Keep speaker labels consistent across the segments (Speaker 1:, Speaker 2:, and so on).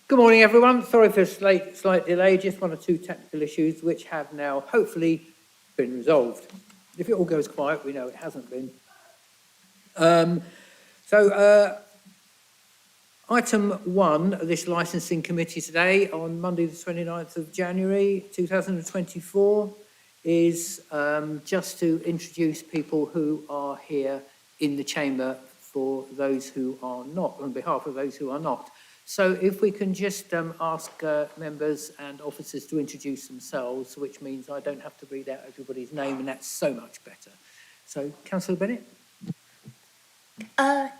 Speaker 1: Good morning, everyone. Sorry for a slight delay, just one or two technical issues which have now hopefully been resolved. If it all goes quiet, we know it hasn't been. Item 1 of this licensing committee today on Monday the 29th of January 2024 is just to introduce people who are here in the chamber for those who are not, on behalf of those who are not. So if we can just ask members and officers to introduce themselves, which means I don't have to read out everybody's name, and that's so much better. So, Councillor Bennett.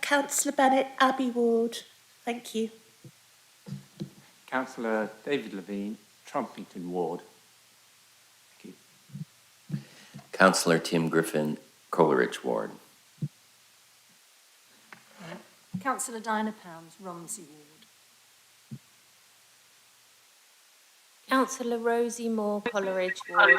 Speaker 2: Councillor Bennett, Abbey Ward. Thank you.
Speaker 3: Councillor David Levine, Trumpington Ward. Thank you.
Speaker 4: Councillor Tim Griffin, Coleridge Ward.
Speaker 5: Councillor Diana Pounds, Romsey Ward.
Speaker 6: Councillor Rosie Moore, Coleridge Ward.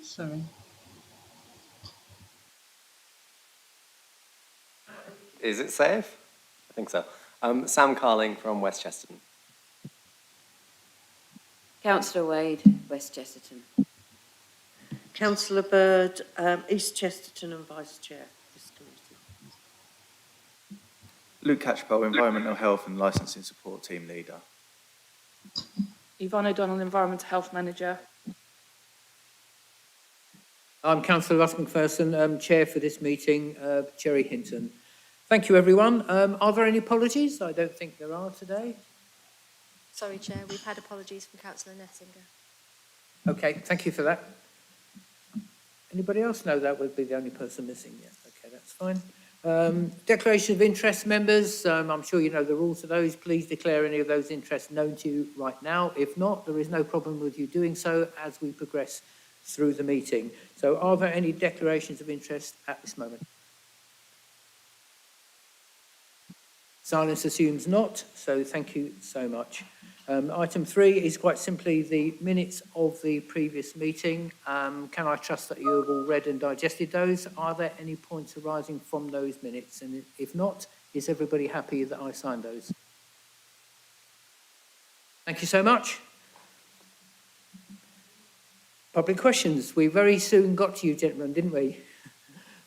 Speaker 2: Sorry.
Speaker 7: Is it safe? I think so. Sam Carling from West Chesterton.
Speaker 8: Councillor Wade, West Chesterton.
Speaker 2: Councillor Bird, East Chesterton and Vice Chair of this committee.
Speaker 9: Luke Catchpole, Environmental Health and Licensing Support Team Leader.
Speaker 10: Yvonne O'Donnell, Environmental Health Manager.
Speaker 1: I'm Councillor Russ McPherson, Chair for this meeting, Jerry Hinton. Thank you, everyone. Are there any apologies? I don't think there are today.
Speaker 6: Sorry, Chair, we've had apologies from Councillor Nessinger.
Speaker 1: Okay, thank you for that. Anybody else? No, that would be the only person missing. Yes, okay, that's fine. Declaration of interest, members. I'm sure you know the rules of those. Please declare any of those interests known to you right now. If not, there is no problem with you doing so as we progress through the meeting. So are there any declarations of interest at this moment? Silence assumes not, so thank you so much. Item 3 is quite simply the minutes of the previous meeting. Can I trust that you have all read and digested those? Are there any points arising from those minutes? And if not, is everybody happy that I signed those? Thank you so much. Public questions. We very soon got to you, gentlemen, didn't we?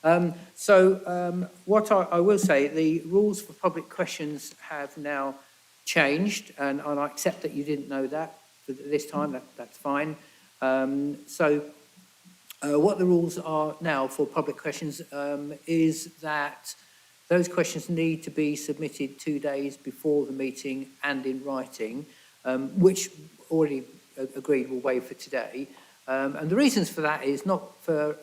Speaker 1: What I will say, the rules for public questions have now changed, and I accept that you didn't know that for this time. That's fine. What the rules are now for public questions is that those questions need to be submitted 2 days before the meeting and in writing, which already agreed we'll waive for today. And the reasons for that is not for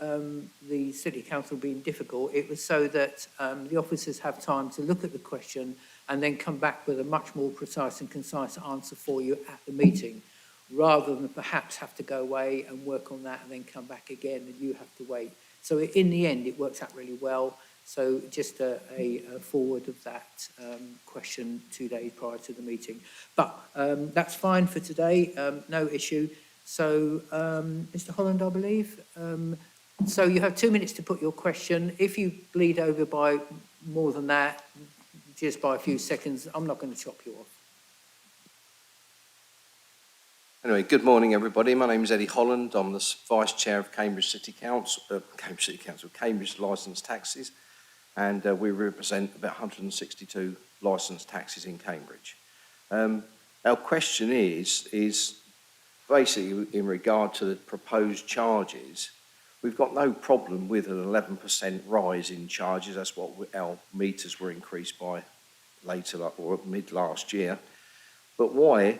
Speaker 1: the City Council being difficult, it was so that the officers have time to look at the question and then come back with a much more precise and concise answer for you at the meeting, rather than perhaps have to go away and work on that and then come back again and you have to wait. So in the end, it works out really well. So just a forward of that question 2 days prior to the meeting. But that's fine for today, no issue. So, Mr. Holland, I believe. So you have 2 minutes to put your question. If you bleed over by more than that, just by a few seconds, I'm not going to chop you off.
Speaker 11: Anyway, good morning, everybody. My name is Eddie Holland. I'm the Vice Chair of Cambridge City Council, Cambridge Licensed Taxis, and we represent about 162 licensed taxis in Cambridge. Our question is basically in regard to the proposed charges. We've got no problem with an 11% rise in charges. That's what our meters were increased by later or mid last year. But why,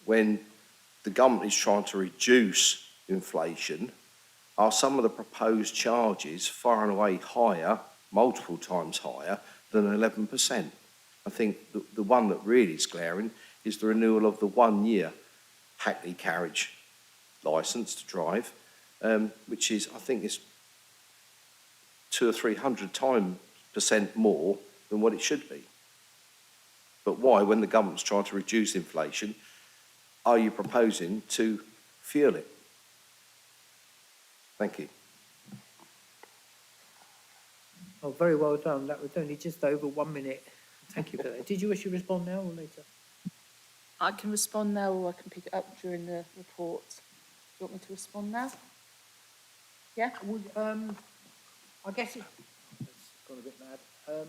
Speaker 11: when the government is trying to reduce inflation, are some of the proposed charges far and away higher, multiple times higher than 11%? I think the one that really is glaring is the renewal of the 1 year Hackney carriage licence to drive, which is, I think, is 200 or 300% more than what it should be. But why, when the government's trying to reduce inflation, are you proposing to fuel it? Thank you.
Speaker 1: Oh, very well done. That was only just over 1 minute. Thank you for that. Did you wish to respond now or later?
Speaker 10: I can respond now or I can pick it up during the report. Do you want me to respond now? Yeah?
Speaker 1: I guess it, it's gone a bit mad.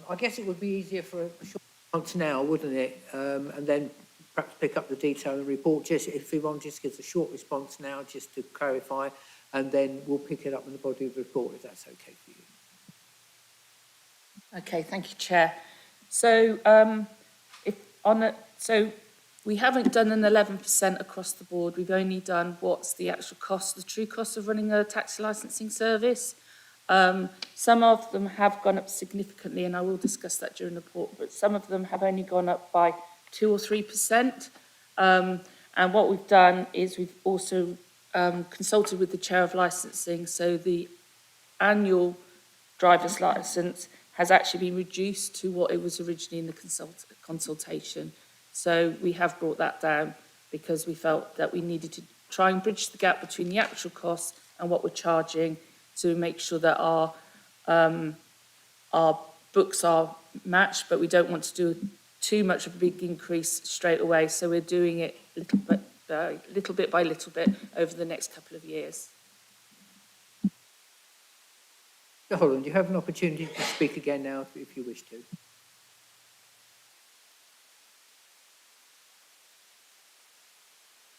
Speaker 1: I guess it would be easier for a short response now, wouldn't it? And then perhaps pick up the detail in the report. Just if Yvonne just gives a short response now, just to clarify, and then we'll pick it up in the body of the report if that's okay for you.
Speaker 10: Okay, thank you, Chair. So, so we haven't done an 11% across the board. We've only done what's the actual cost, the true cost of running a taxi licensing service. Some of them have gone up significantly, and I will discuss that during the report, but some of them have only gone up by 2 or 3%. And what we've done is we've also consulted with the Chair of Licensing, so the annual driver's licence has actually been reduced to what it was originally in the consultation. So we have brought that down because we felt that we needed to try and bridge the gap between the actual costs and what we're charging to make sure that our books are matched, but we don't want to do too much of a big increase straight away. So we're doing it little bit by little bit over the next couple of years.
Speaker 1: Mr. Holland, you have an opportunity to speak again now if you wish to.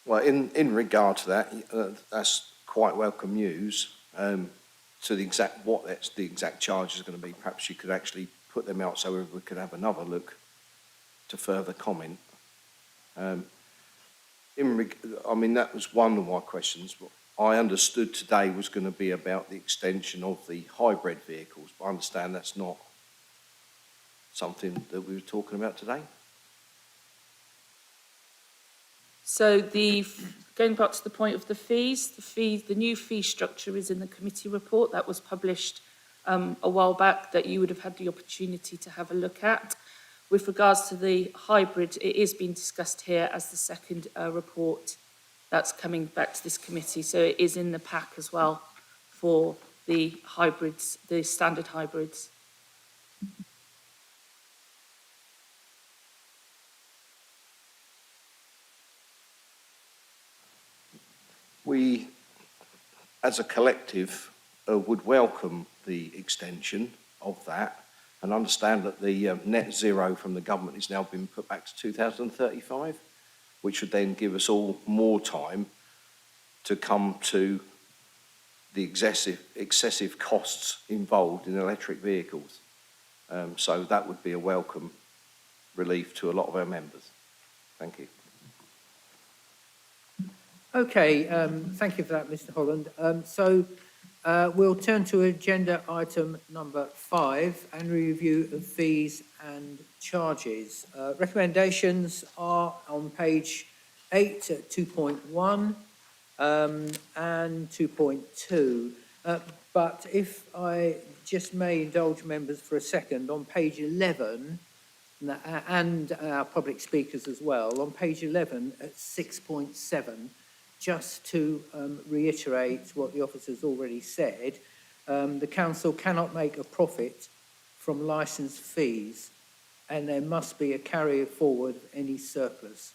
Speaker 11: Well, in regard to that, that's quite welcome news. To the exact the exact charge is going to be. Perhaps you could actually put them out so we could have another look to further comment. I mean, that was one of my questions. I understood today was going to be about the extension of the hybrid vehicles, but I understand that's not something that we were talking about today.
Speaker 10: So going back to the point of the fees, the new fee structure is in the committee report that was published a while back that you would have had the opportunity to have a look at. With regards to the hybrid, it is being discussed here as the second report that's coming back to this committee. So it is in the pack as well for the hybrids, the standard hybrids.
Speaker 11: We, as a collective, would welcome the extension of that and understand that the net zero from the government has now been put back to 2035, which would then give us all more time to come to the excessive costs involved in electric vehicles. So that would be a welcome relief to a lot of our members. Thank you.
Speaker 1: Okay, thank you for that, Mr. Holland. We'll turn to agenda item number 5, annual review of fees and charges. Recommendations are on page 8 at 2.1 and 2.2. But if I just may indulge members for a second, on page 11, and our public speakers as well, on page 11 at 6.7, just to reiterate what the officer's already said, the council cannot make a profit from licence fees, and there must be a carry forward of any surplus.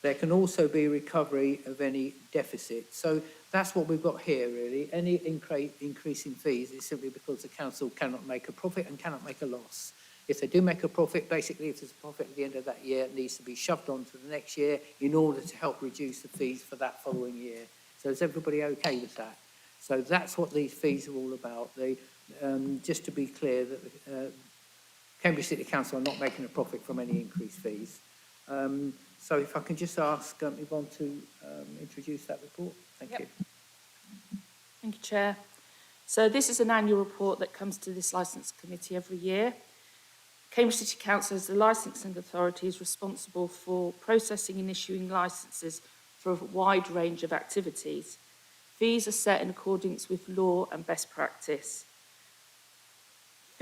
Speaker 1: There can also be recovery of any deficit. So that's what we've got here, really. Any increase in fees is simply because the council cannot make a profit and cannot make a loss. If they do make a profit, basically, if there's a profit at the end of that year, it needs to be shoved on to the next year in order to help reduce the fees for that following year. So is everybody okay with that? So that's what these fees are all about. Just to be clear, that Cambridge City Council are not making a profit from any increased fees. So if I can just ask Yvonne to introduce that report. Thank you.
Speaker 10: Thank you, Chair. So this is an annual report that comes to this licence committee every year. Cambridge City Council, as the licensing authority, is responsible for processing and issuing licences for a wide range of activities. Fees are set in accordance with law and best practice.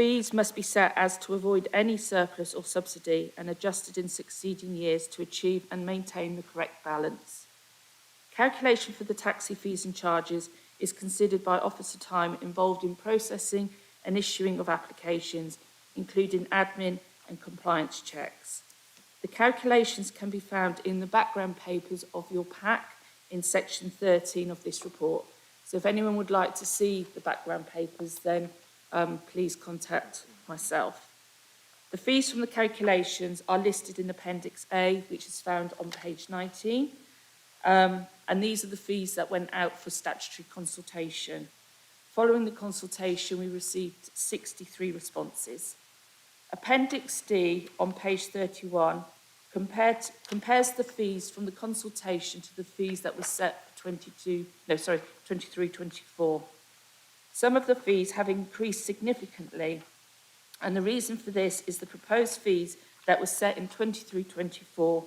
Speaker 10: fees must be set as to avoid any surplus or subsidy and adjusted in succeeding years to achieve and maintain the correct balance. Calculation for the taxi fees and charges is considered by officer time involved in processing and issuing of applications, including admin and compliance checks. The calculations can be found in the background papers of your pack in section 13 of this report. So if anyone would like to see the background papers, then please contact myself. The fees from the calculations are listed in Appendix A, which is found on page 19. And these are the fees that went out for statutory consultation. Following the consultation, we received 63 responses. Appendix D on page 31 compares the fees from the consultation to the fees that were set for 23-24. Some of the fees have increased significantly, and the reason for this is the proposed fees that were set in 23-24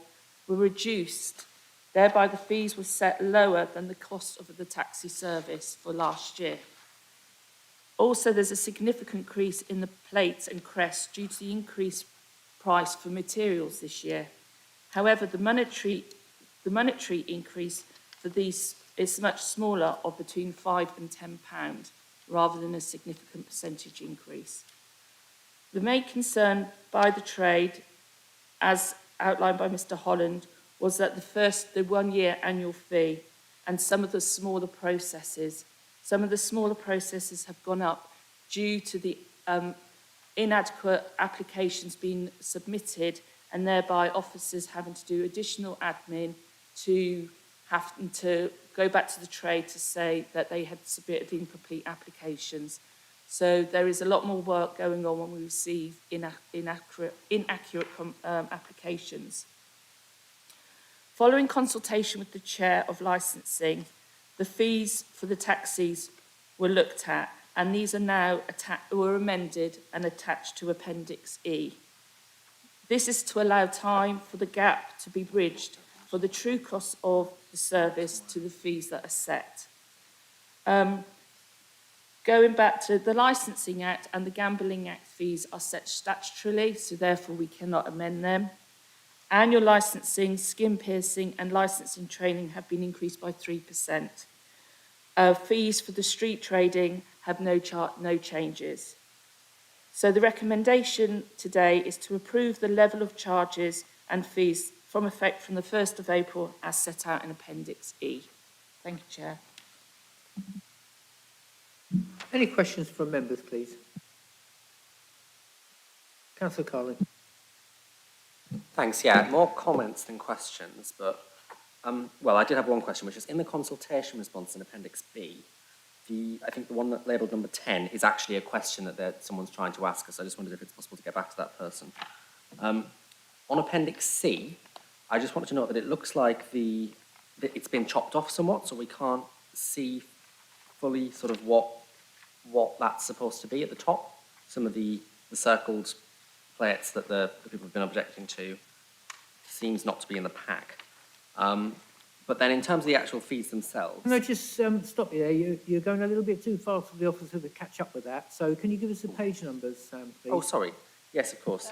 Speaker 10: were reduced. Thereby, the fees were set lower than the cost of the taxi service for last year. Also, there's a significant increase in the plates and crests due to the increased price for materials this year. However, the monetary increase for these is much smaller, of between £5 and £10, rather than a significant percentage increase. The main concern by the trade, as outlined by Mr. Holland, was that the 1 year annual fee and some of the smaller processes have gone up due to the inadequate applications being submitted, and thereby officers having to do additional admin to having to go back to the trade to say that they had submitted incomplete applications. So there is a lot more work going on when we receive inaccurate applications. Following consultation with the Chair of Licensing, the fees for the taxis were looked at, and these are now were amended and attached to Appendix E. This is to allow time for the gap to be bridged for the true cost of the service to the fees that are set. Going back to the Licensing Act and the Gambling Act fees are set statutorily, so therefore we cannot amend them. Annual licensing, skin piercing and licensing training have been increased by 3%. Fees for the street trading have no changes. So the recommendation today is to approve the level of charges and fees from effect from the 1st of April as set out in Appendix E. Thank you, Chair.
Speaker 1: Any questions from members, please? Councillor Carling.
Speaker 7: Thanks, yeah, more comments than questions, but, well, I did have one question, which is in the consultation response in Appendix B, I think the one that labelled number 10 is actually a question that someone's trying to ask us. I just wondered if it's possible to get back to that person. On Appendix C, I just wanted to note that it looks like that it's been chopped off somewhat, so we can't see fully sort of what that's supposed to be at the top. Some of the circled plates that the people have been objecting to seems not to be in the pack. But then in terms of the actual fees themselves...
Speaker 1: Can I just stop you there? You're going a little bit too fast for the officer to catch up with that. So can you give us the page numbers, please?
Speaker 7: Oh, sorry. Yes, of course.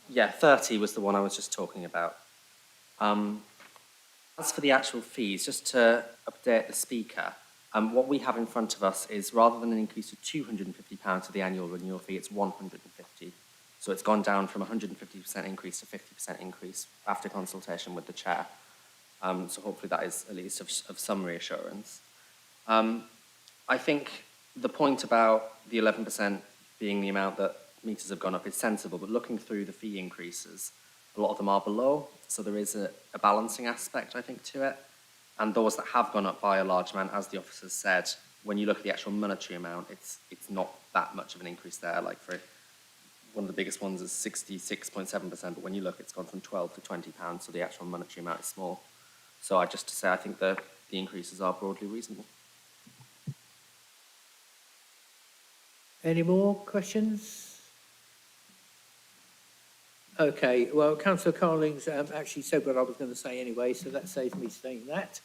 Speaker 7: Yeah, 30 was the one I was just talking about. As for the actual fees, just to update the speaker, what we have in front of us is, rather than an increase of £250 to the annual renewal fee, it's £150. So it's gone down from 150% increase to 50% increase after consultation with the chair. So hopefully that is at least of some reassurance. I think the point about the 11% being the amount that meters have gone up is sensible, but looking through the fee increases, a lot of them are below, so there is a balancing aspect, I think, to it. And those that have gone up by a large amount, as the officers said, when you look at the actual monetary amount, it's not that much of an increase there. Like for one of the biggest ones is 66.7%, but when you look, it's gone from £12 to £20, so the actual monetary amount is small. So just to say, I think the increases are broadly reasonable.
Speaker 1: Any more questions? Okay, well, Councillor Carling's actually said what I was going to say anyway, so that saves me saying that.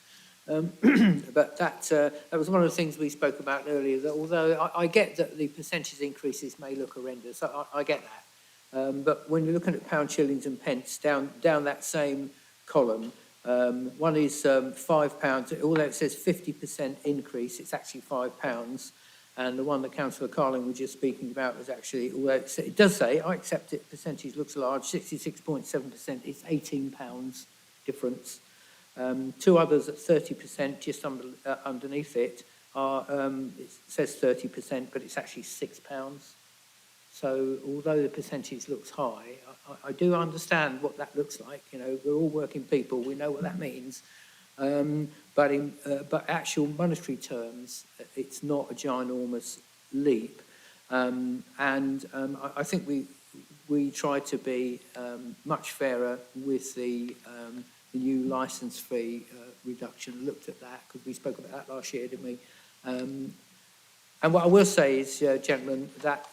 Speaker 1: But that was one of the things we spoke about earlier, that although I get that the percentage increases may look horrendous, I get that. But when you're looking at pounds, shillings and pence down that same column, one is £5, although it says 50% increase, it's actually £5. And the one that Councillor Carling was just speaking about was actually, although it does say, I accept it, percentage looks large, 66.7% is £18 difference. Two others at 30%, just underneath it, are, it says 30%, but it's actually £6. So although the percentage looks high, I do understand what that looks like. You know, we're all working people, we know what that means. But actual monetary terms, it's not a ginormous leap. I think we try to be much fairer with the new licence fee reduction. Looked at that because we spoke about that last year, didn't we? And what I will say is, gentlemen, that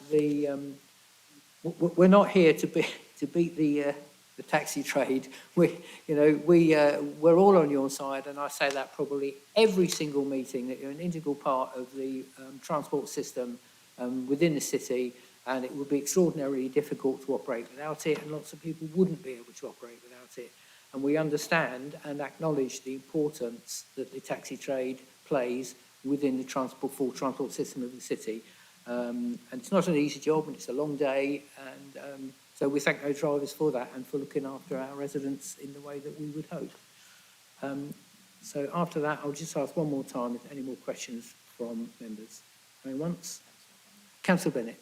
Speaker 1: we're not here to beat the taxi trade. We're all on your side, and I say that probably every single meeting, that you're an integral part of the transport system within the city, and it would be extraordinarily difficult to operate without it, and lots of people wouldn't be able to operate without it. And we understand and acknowledge the importance that the taxi trade plays within the full transport system of the city. And it's not an easy job, and it's a long day, and so we thank those drivers for that and for looking after our residents in the way that we would hope. So after that, I'll just ask one more time if any more questions from members. Going once. Councillor Bennett.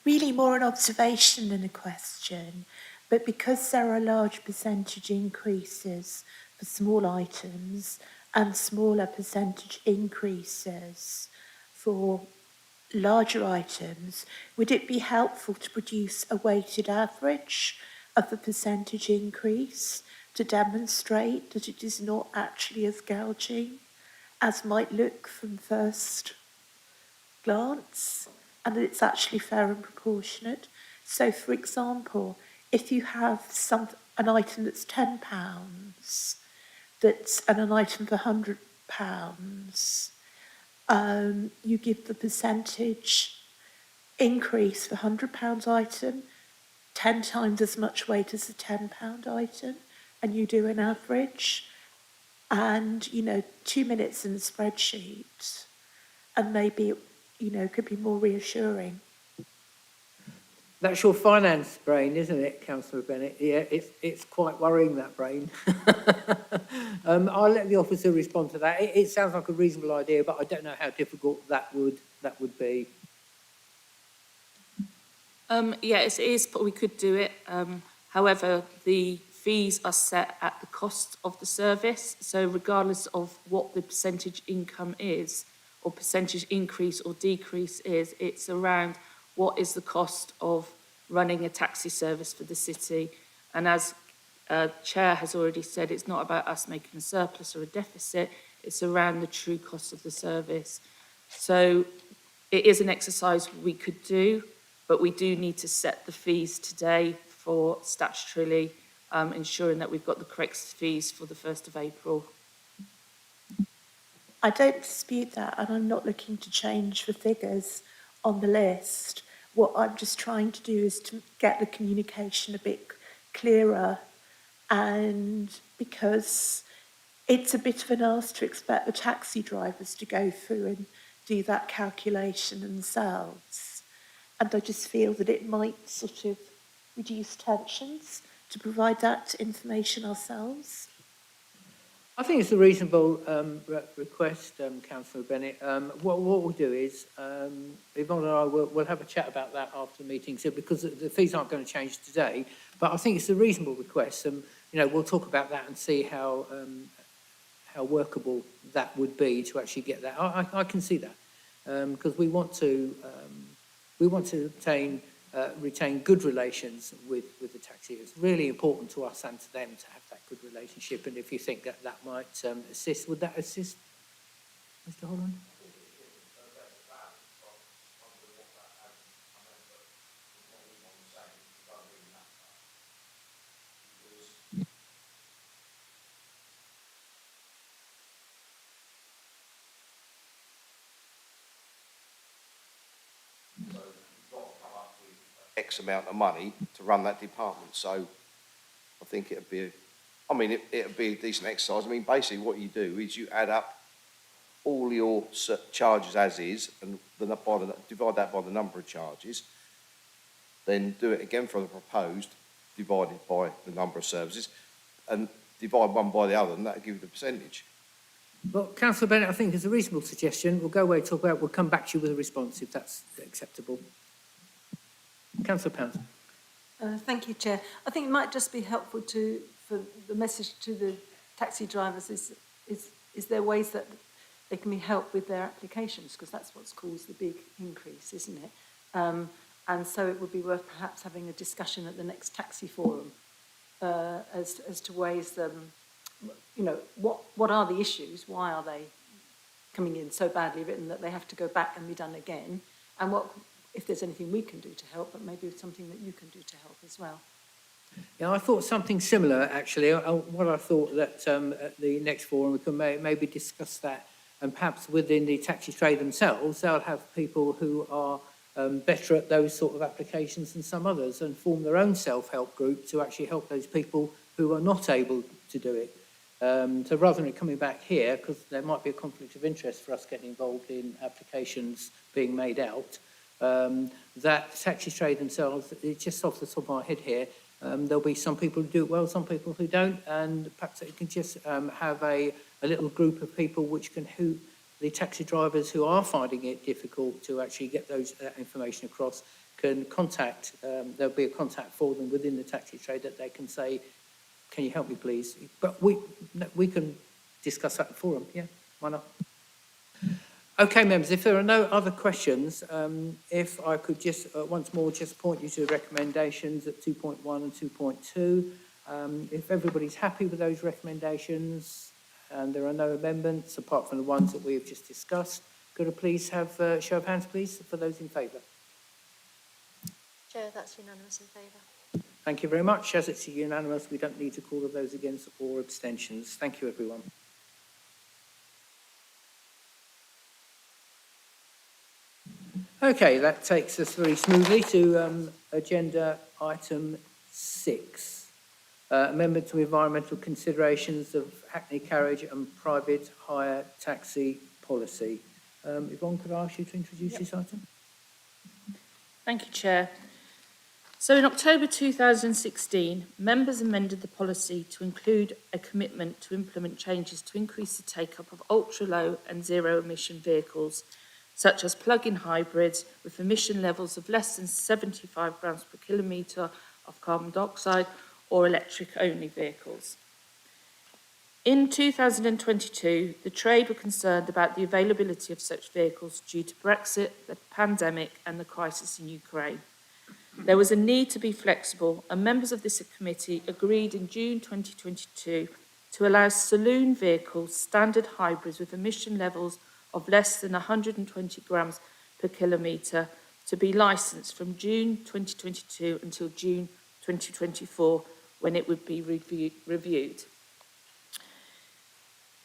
Speaker 12: Really more an observation than a question, but because there are large percentage increases for small items and smaller percentage increases for larger items, would it be helpful to produce a weighted average of the percentage increase to demonstrate that it is not actually as gouging as might look from first glance, and that it's actually fair and proportionate? So, for example, if you have an item that's £10, and an item for £100, you give the percentage increase for £100 item 10 times as much weight as the £10 item, and you do an average, and 2 minutes in the spreadsheet, and maybe could be more reassuring.
Speaker 1: That's your finance brain, isn't it, Councillor Bennett? Yeah, it's quite worrying, that brain. I'll let the officer respond to that. It sounds like a reasonable idea, but I don't know how difficult that would be.
Speaker 10: It is, but we could do it. However, the fees are set at the cost of the service. So regardless of what the percentage income is, or percentage increase or decrease is, it's around what is the cost of running a taxi service for the city. And as Chair has already said, it's not about us making a surplus or a deficit, it's around the true cost of the service. So it is an exercise we could do, but we do need to set the fees today for statutorily ensuring that we've got the correct fees for the 1st of April.
Speaker 12: I don't dispute that, and I'm not looking to change the figures on the list. What I'm just trying to do is to get the communication a bit clearer, and because it's a bit of an ask to expect the taxi drivers to go through and do that calculation themselves. And I just feel that it might sort of reduce tensions to provide that information ourselves.
Speaker 1: I think it's a reasonable request, Councillor Bennett. What we'll do is, Yvonne and I will have a chat about that after the meeting, so because the fees aren't going to change today, but I think it's a reasonable request, and we'll talk about that and see how workable that would be to actually get that. I can see that, because we want to retain good relations with the taxi. It's really important to us and to them to have that good relationship, and if you think that might assist, would that assist, Mr. Holland?
Speaker 11: X amount of money to run that department. So I think it'd be a decent exercise. I mean, basically what you do is you add up all your charges as is and divide that by the number of charges, then do it again for the proposed, divided by the number of services, and divide one by the other, and that'll give you the percentage.
Speaker 1: Well, Councillor Bennett, I think is a reasonable suggestion. We'll go away, talk about it. We'll come back to you with a response if that's acceptable. Councillor Pounds.
Speaker 5: Thank you, Chair. I think it might just be helpful for the message to the taxi drivers is there ways that they can be helped with their applications, because that's what's caused the big increase, isn't it? And so it would be worth perhaps having a discussion at the next taxi forum as to ways, what are the issues? Why are they coming in so badly written that they have to go back and be done again? And if there's anything we can do to help, but maybe something that you can do to help as well.
Speaker 1: Yeah, I thought something similar, actually. What I thought that at the next forum we can maybe discuss that, and perhaps within the taxi trade themselves, they'll have people who are better at those sort of applications than some others, and form their own self-help group to actually help those people who are not able to do it. So rather than it coming back here, because there might be a conflict of interest for us getting involved in applications being made out, that taxi trade themselves, it's just off the top of my head here, there'll be some people who do it well, some people who don't, and perhaps it can just have a little group of people who the taxi drivers who are finding it difficult to actually get that information across can contact. There'll be a contact for them within the taxi trade that they can say, can you help me please? But we can discuss that in forum, yeah, why not? Okay, members, if there are no other questions, if I could just once more just point you to the recommendations at 2.1 and 2.2. If everybody's happy with those recommendations and there are no amendments apart from the ones that we have just discussed, could I please have a show of hands, please, for those in favour?
Speaker 6: Chair, that's unanimous in favour.
Speaker 1: Thank you very much. As it's unanimous, we don't need to call of those against or abstentions. Thank you, everyone. Okay, that takes us very smoothly to agenda item 6. Amendment to environmental considerations of Hackney carriage and private hire taxi policy. Yvonne, could I ask you to introduce this item?
Speaker 10: Thank you, Chair. So in October 2016, members amended the policy to include a commitment to implement changes to increase the take-up of ultra-low and zero-emission vehicles, such as plug-in hybrids with emission levels of less than 75 grams per kilometre of carbon dioxide, or electric-only vehicles. In 2022, the trade were concerned about the availability of such vehicles due to Brexit, the pandemic and the crisis in Ukraine. There was a need to be flexible, and members of this committee agreed in June 2022 to allow saloon vehicles, standard hybrids with emission levels of less than 120 grams per kilometre to be licensed from June 2022 until June 2024, when it would be reviewed.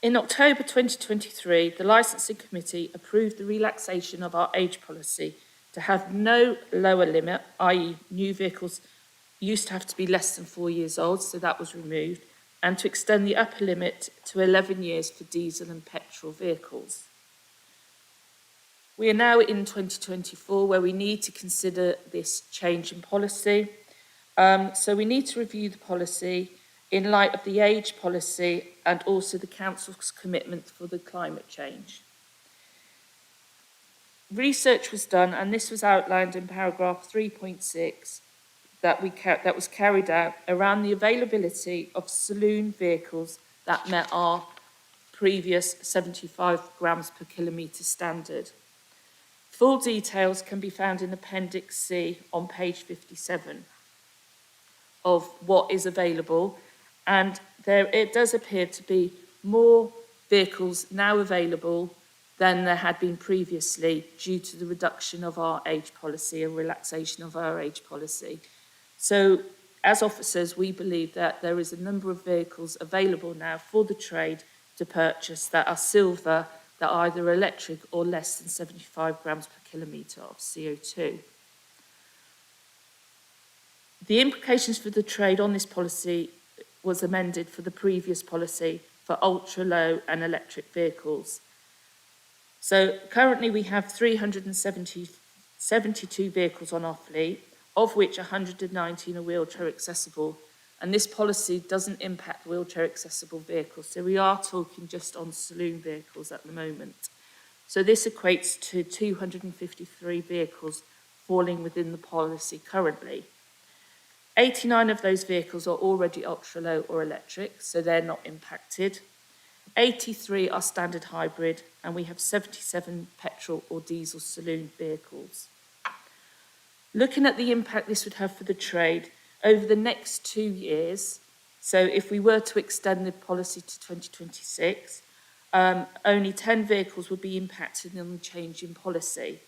Speaker 10: In October 2023, the Licensing Committee approved the relaxation of our age policy to have no lower limit, i.e. new vehicles used to have to be less than 4 years old, so that was removed, and to extend the upper limit to 11 years for diesel and petrol vehicles. We are now in 2024 where we need to consider this change in policy. So we need to review the policy in light of the age policy and also the Council's commitment for the climate change. Research was done, and this was outlined in paragraph 3.6 that was carried out around the availability of saloon vehicles that met our previous 75 grams per kilometre standard. Full details can be found in Appendix C on page 57 of what is available, and it does appear to be more vehicles now available than there had been previously due to the reduction of our age policy and relaxation of our age policy. So as officers, we believe that there is a number of vehicles available now for the trade to purchase that are silver, that are either electric or less than 75 grams per kilometre of CO2. The implications for the trade on this policy was amended for the previous policy for ultra-low and electric vehicles. So currently we have 372 vehicles on our fleet, of which 119 are wheelchair accessible. And this policy doesn't impact wheelchair accessible vehicles. So we are talking just on saloon vehicles at the moment. So this equates to 253 vehicles falling within the policy currently. 89 of those vehicles are already ultra-low or electric, so they're not impacted. 83 are standard hybrid, and we have 77 petrol or diesel saloon vehicles. Looking at the impact this would have for the trade, over the next 2 years, so if we were to extend the policy to 2026, only 10 vehicles would be impacted on the change in policy.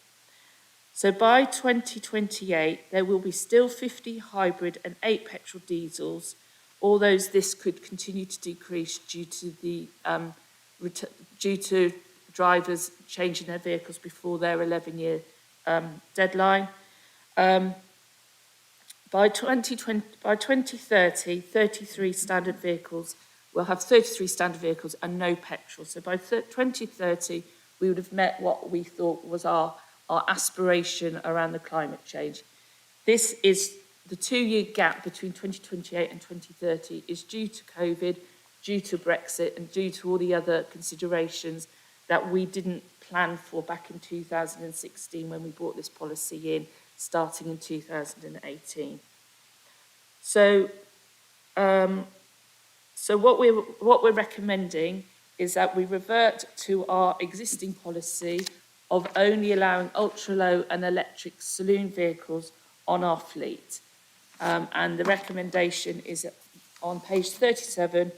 Speaker 10: So by 2028, there will be still 50 hybrid and 8 petrol diesels, although this could continue to decrease due to the due to drivers changing their vehicles before their 11-year deadline. By 2030, 33 standard vehicles, we'll have 33 standard vehicles and no petrol. So by 2030, we would have met what we thought was our aspiration around the climate change. This is the 2-year gap between 2028 and 2030 is due to COVID, due to Brexit, and due to all the other considerations that we didn't plan for back in 2016 when we brought this policy in, starting in 2018. So what we're recommending is that we revert to our existing policy of only allowing ultra-low and electric saloon vehicles on our fleet. And the recommendation is on page 37,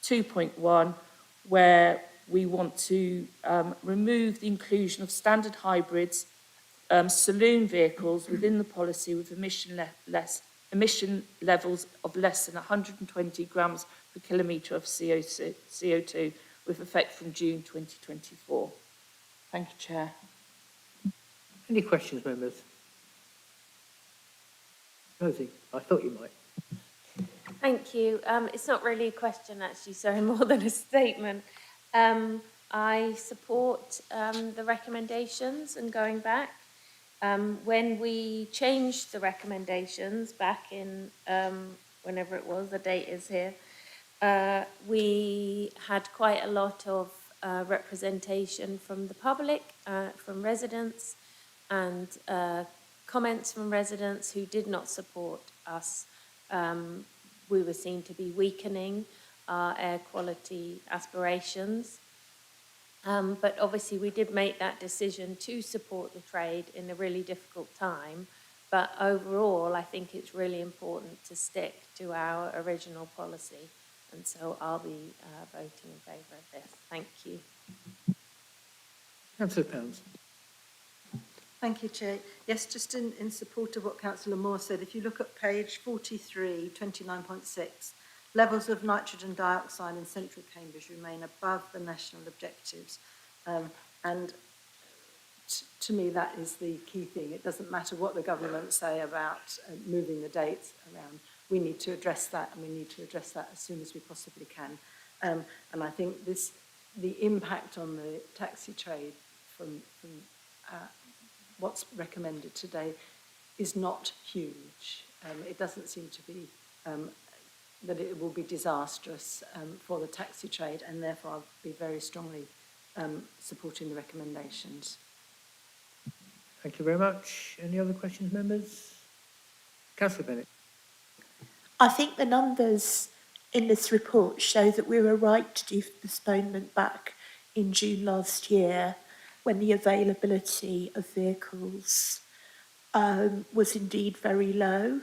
Speaker 10: 2.1, where we want to remove the inclusion of standard hybrids, saloon vehicles within the policy with emission levels of less than 120 grams per kilometre of CO2 with effect from June 2024. Thank you, Chair.
Speaker 1: Any questions, members? Rosie, I thought you might.
Speaker 6: Thank you. It's not really a question, actually, sorry, more than a statement. I support the recommendations and going back. When we changed the recommendations back in, whenever it was, the date is here, we had quite a lot of representation from the public, from residents, and comments from residents who did not support us. We were seen to be weakening our air quality aspirations. But obviously we did make that decision to support the trade in a really difficult time. But overall, I think it's really important to stick to our original policy. And so I'll be voting in favour of this. Thank you.
Speaker 1: Councillor Pounds.
Speaker 5: Thank you, Chair. Yes, just in support of what Councillor Moore said, if you look at page 43, 29.6, levels of nitrogen dioxide in central Cambridge remain above the national objectives. And to me, that is the key thing. It doesn't matter what the government say about moving the dates around. We need to address that, and we need to address that as soon as we possibly can. And I think the impact on the taxi trade from what's recommended today is not huge. It doesn't seem to be that it will be disastrous for the taxi trade, and therefore I'll be very strongly supporting the recommendations.
Speaker 1: Thank you very much. Any other questions, members? Councillor Bennett.
Speaker 12: I think the numbers in this report show that we were right to do postponement back in June last year, when the availability of vehicles was indeed very low.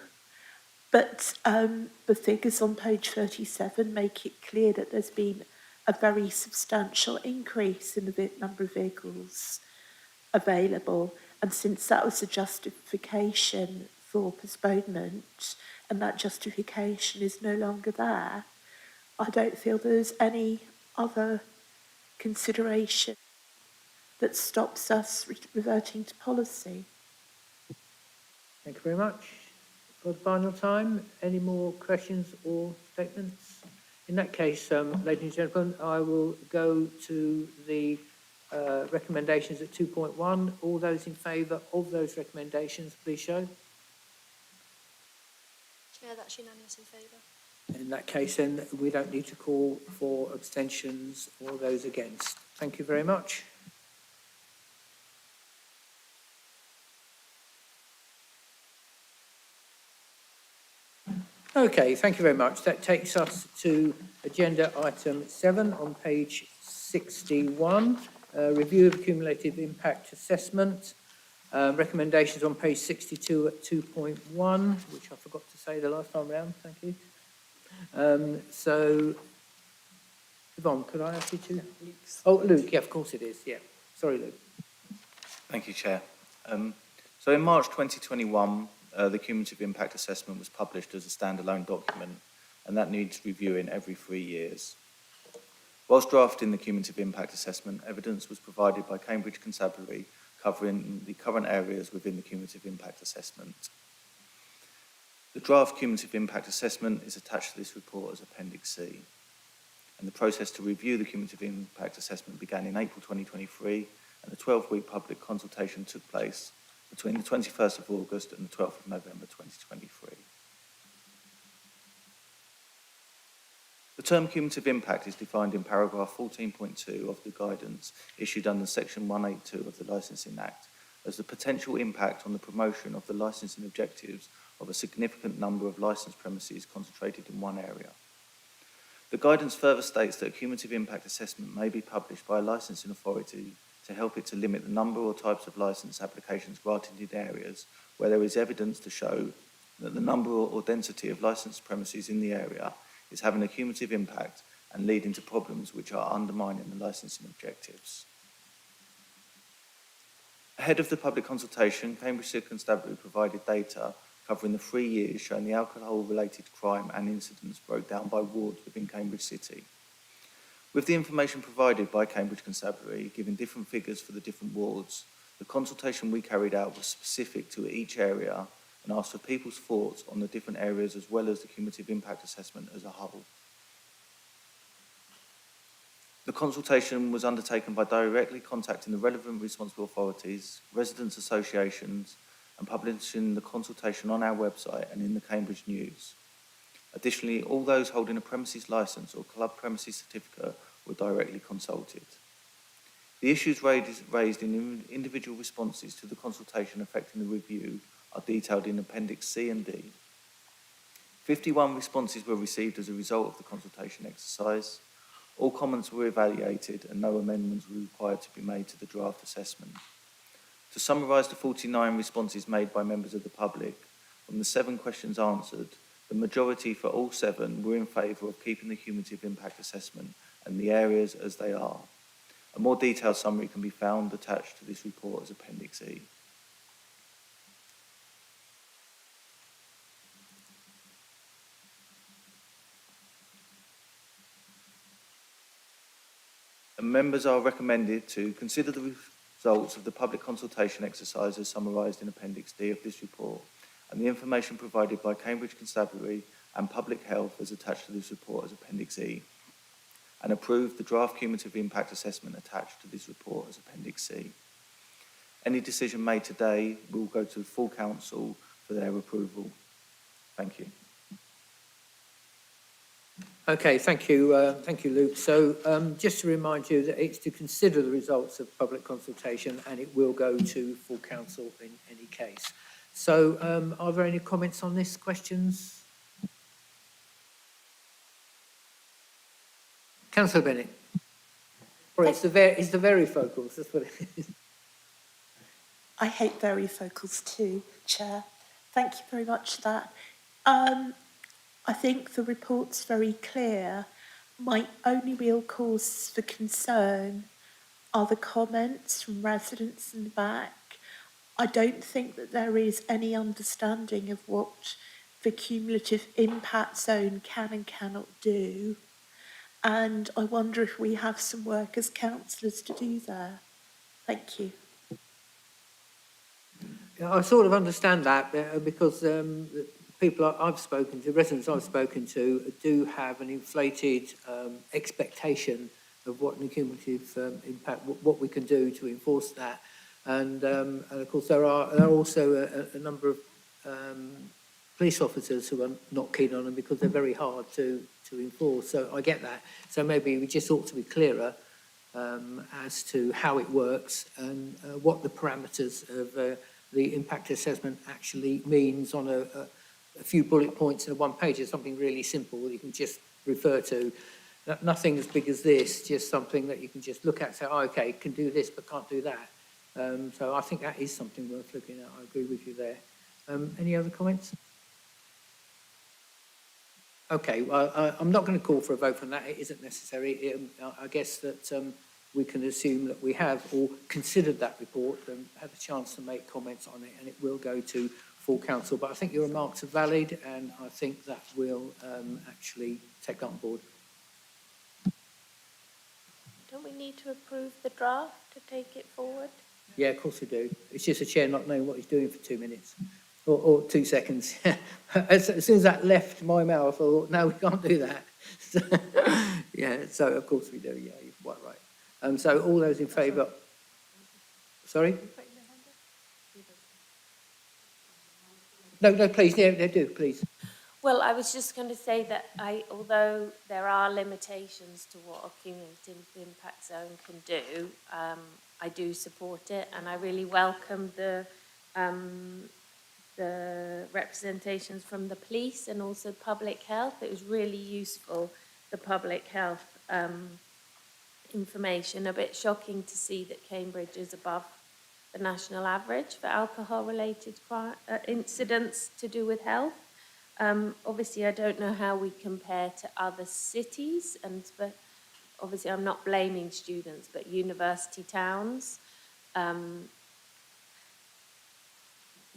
Speaker 12: But the figures on page 37 make it clear that there's been a very substantial increase in the number of vehicles available. And since that was a justification for postponement, and that justification is no longer there, I don't feel there's any other consideration that stops us reverting to policy.
Speaker 1: Thank you very much. For the final time, any more questions or statements? In that case, ladies and gentlemen, I will go to the recommendations at 2.1. All those in favour of those recommendations, please show.
Speaker 13: Chair, that's unanimous in favour.
Speaker 1: In that case, then, we don't need to call for abstentions or those against. Thank you very much. Okay, thank you very much. That takes us to agenda item 7 on page 61, review of cumulative impact assessment. Recommendations on page 62 at 2.1, which I forgot to say the last time round. Thank you. So, Yvonne, could I ask you to? Oh, Luke, yeah, of course it is. Yeah, sorry, Luke.
Speaker 9: Thank you, Chair. So in March 2021, the cumulative impact assessment was published as a standalone document, and that needs reviewing every 3 years. Whilst drafting the cumulative impact assessment, evidence was provided by Cambridge Constabulary covering the current areas within the cumulative impact assessment. The draft cumulative impact assessment is attached to this report as Appendix C, and the process to review the cumulative impact assessment began in April 2023, and a 12-week public consultation took place between the 21st of August and the 12th of November 2023. The term cumulative impact is defined in paragraph 14.2 of the guidance issued under section 182 of the Licensing Act as the potential impact on the promotion of the licensing objectives of a significant number of licensed premises concentrated in one area. The guidance further states that a cumulative impact assessment may be published by a licensing authority to help it to limit the number or types of licence applications granted in areas where there is evidence to show that the number or density of licensed premises in the area is having a cumulative impact and leading to problems which are undermining the licensing objectives. Ahead of the public consultation, Cambridge City Constabulary provided data covering the 3 years showing the alcohol-related crime and incidents broke down by wards within Cambridge City. With the information provided by Cambridge Constabulary, giving different figures for the different wards, the consultation we carried out was specific to each area and asked for people's thoughts on the different areas as well as the cumulative impact assessment as a whole. The consultation was undertaken by directly contacting the relevant responsible authorities, residents' associations, and publishing the consultation on our website and in the Cambridge News. Additionally, all those holding a premises licence or club premises certificate were directly consulted. The issues raised in individual responses to the consultation affecting the review are detailed in Appendix C and D. 51 responses were received as a result of the consultation exercise. All comments were evaluated and no amendments were required to be made to the draft assessment. To summarise the 49 responses made by members of the public, from the 7 questions answered, the majority for all 7 were in favour of keeping the cumulative impact assessment and the areas as they are. A more detailed summary can be found attached to this report as Appendix E. And members are recommended to consider the results of the public consultation exercise as summarised in Appendix D of this report, and the information provided by Cambridge Constabulary and Public Health as attached to this report as Appendix E, and approve the draft cumulative impact assessment attached to this report as Appendix C. Any decision made today will go to full council for their approval. Thank you.
Speaker 1: Okay, thank you, Luke. So just to remind you that it's to consider the results of public consultation and it will go to full council in any case. So are there any comments on this, questions? Councillor Bennett. Sorry, it's the varifocals, that's what it is.
Speaker 12: I hate varifocals too, Chair. Thank you very much for that. I think the report's very clear. My only real cause for concern are the comments from residents in the back. I don't think that there is any understanding of what the cumulative impact zone can and cannot do. And I wonder if we have some work as councillors to do there. Thank you.
Speaker 1: I sort of understand that because I've spoken to, residents I've spoken to, do have an inflated expectation of what an cumulative impact, what we can do to enforce that. And of course, there are also a number of police officers who are not keen on them because they're very hard to enforce. So I get that. So maybe we just ought to be clearer as to how it works and what the parameters of the impact assessment actually means on a few bullet points in a one page. It's something really simple that you can just refer to. Nothing as big as this, just something that you can just look at and say, oh, okay, can do this but can't do that. So I think that is something worth looking at. I agree with you there. Any other comments? Okay, well, I'm not going to call for a vote on that. It isn't necessary. I guess that we can assume that we have all considered that report and had a chance to make comments on it, and it will go to full council. But I think your remarks are valid, and I think that will actually take that on board.
Speaker 6: Don't we need to approve the draft to take it forward?
Speaker 1: Yeah, of course we do. It's just a chair not knowing what he's doing for 2 minutes. Or 2 seconds. as soon as that left my mouth, I thought, no, we can't do that. So, yeah, so of course we do. Yeah, you're quite right. So all those in favour... Sorry? No, please, yeah, do, please.
Speaker 6: Well, I was just going to say that although there are limitations to what a cumulative impact zone can do, I do support it, and I really welcome the representations from the police and also public health. It was really useful, the public health information. A bit shocking to see that Cambridge is above the national average for alcohol-related incidents to do with health. Obviously, I don't know how we compare to other cities, but obviously I'm not blaming students, but university towns.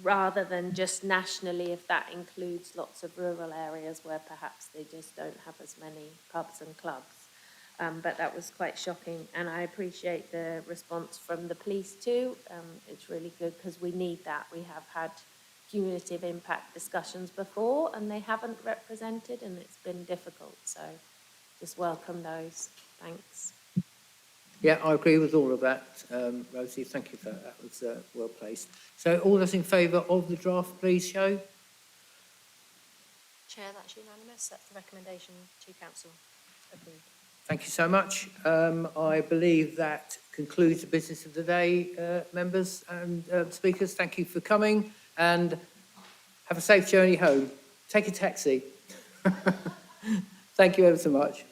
Speaker 6: Rather than just nationally, if that includes lots of rural areas where perhaps they just don't have as many pubs and clubs. But that was quite shocking, and I appreciate the response from the police too. It's really good because we need that. We have had cumulative impact discussions before and they haven't represented, and it's been difficult. So just welcome those. Thanks.
Speaker 1: Yeah, I agree with all of that, Rosie. Thank you for that. That was well placed. So all those in favour of the draft, please show.
Speaker 13: Chair, that's unanimous. That's the recommendation to council. Approved.
Speaker 1: Thank you so much. I believe that concludes the business of the day, members and speakers. Thank you for coming, and have a safe journey home. Take a taxi. Thank you ever so much.